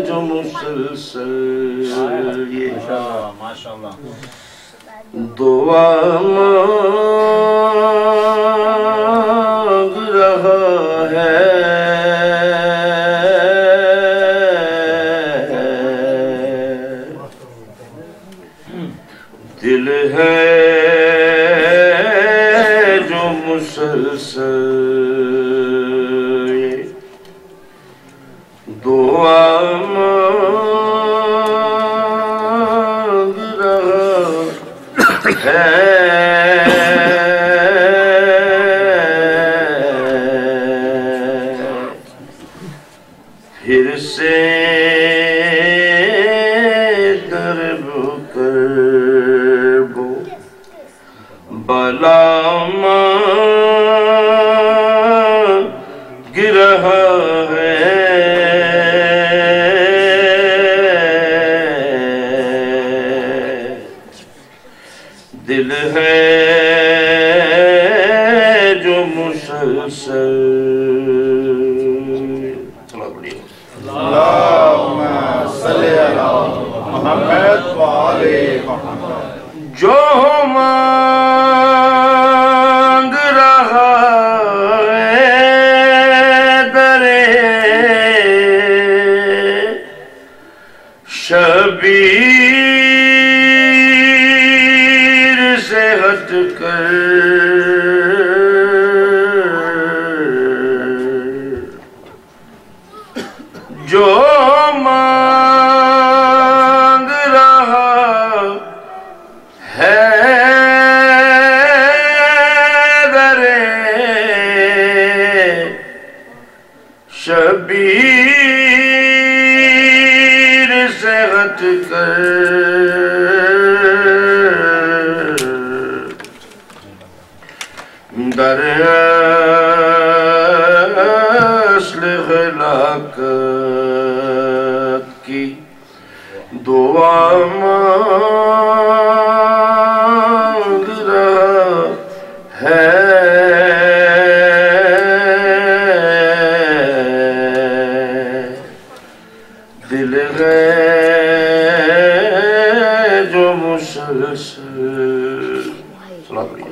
جو مسلسل یہ ماشاءاللہ دعا مانگ رہا ہے دل ہے جو مسلسل دعا مانگ رہا ہے پھر سے درب کرب بلا مانگ رہا ہے دل ہے جو مسلسل صلاة پڑھیے اللہم صلی علی محمد و آل محمد جو مانگ رہا ہے درے شبیر سے ہٹ کر جو مانگ رہا ہے درے شبیر سے ہٹ کر در اصل ہلاکت کی دعا مانگ رہا ہے دل ہے جو مسلسل صلاة پڑھیے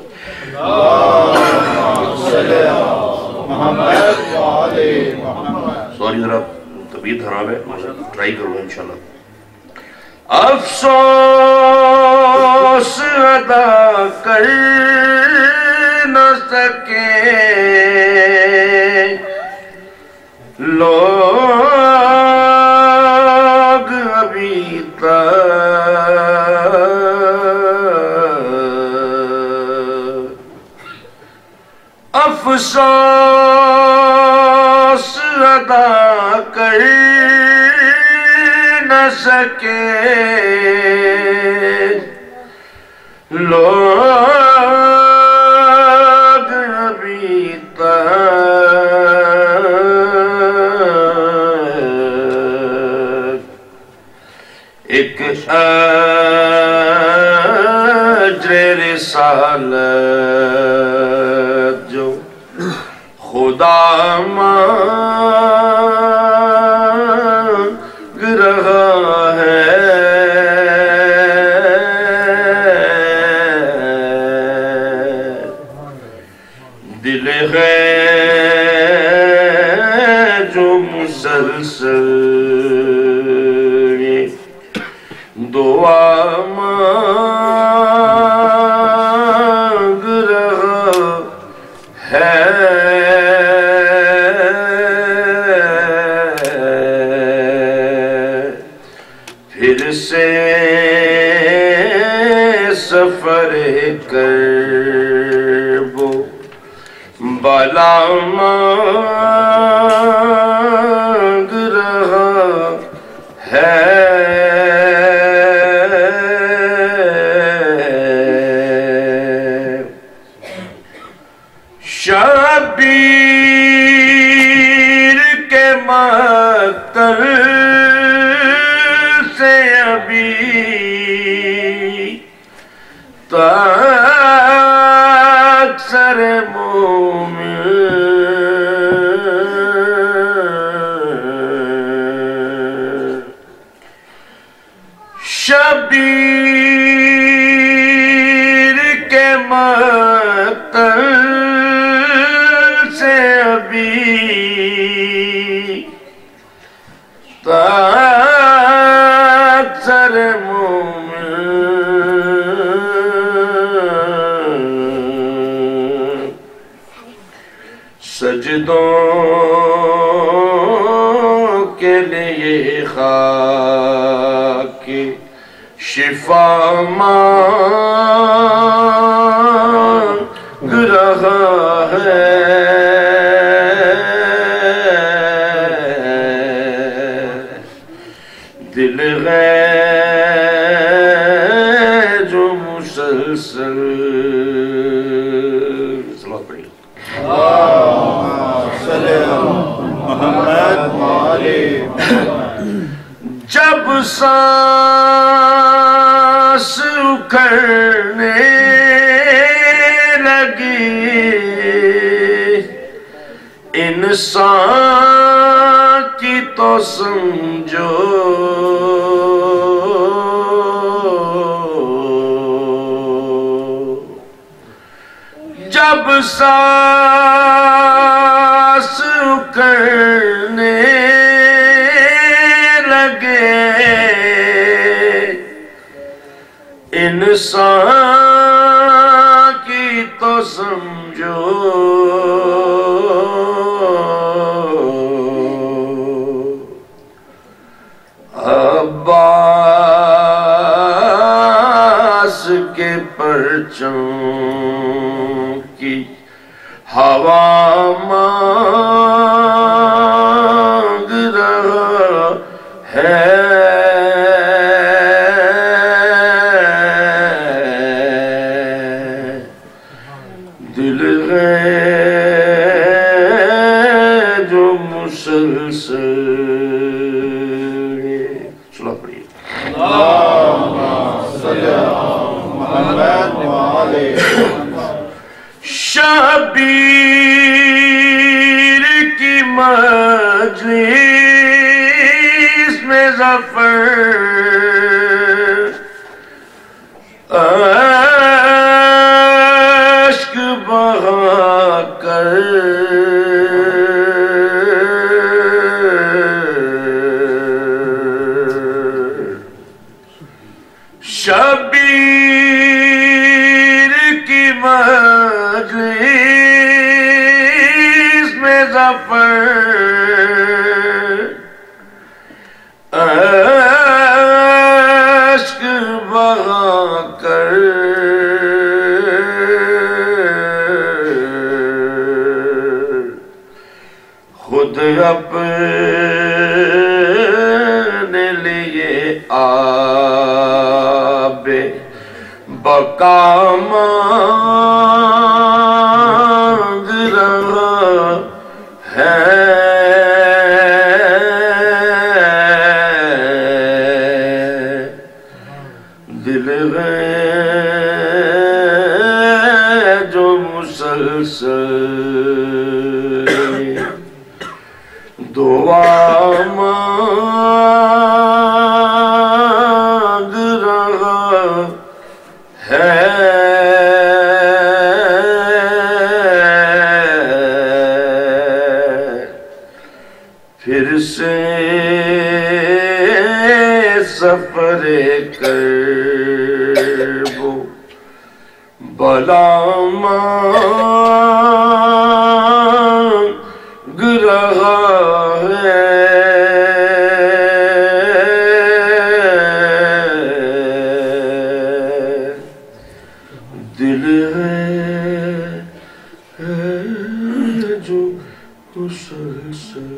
محمد و آل محمد سوری ذرا طبیعت خراب ہے ٹرائی کروں انشاءاللہ افسوس ادا کر نہ سکے لوگ ابھی تک افسوس ادا کر نہ سکے لوگ ابھی تک ایک اجر رسالت جو خدا مانگ رہا ہے دل ہے جو مسلسل دعا مانگ رہا ہے پھر سے سفر کرب بلا مانگ رہا ہے شبیر کے مقتل سے ابھی تک سر مومن شبیر کے مقتل سے ابھی اکثر مومن سجدوں کے لیے خاک شفا مانگ رہا ہے دل غیر جو مسلسل صلوات پڑھیے محمد وآلہ محمد جب سانس اکھڑنے لگی انسان کی تو سمجھو جب سانس اکھڑنے لگے انسان کی تو سمجھو عباس کے پرچم کی ہوا مانگ رہا ہے دل غیر جو مسلسل صلوات پڑھیے اللہم صلی محمد وآلہ شبیر کی مجلس میں ظفر اشک بہا کر شبیر کی مجلس میں ظفر اشک بہا کر خود اپنے لیے آب بقا مانگ رہا ہے دل غیر جو مسلسل دعا مانگ رہا ہے پھر سے سفر کرب و بلا مانگ رہا ہے دل ہے جو مسلسل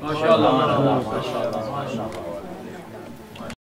ماشاءاللہ ماشاءاللہ ماشاءاللہ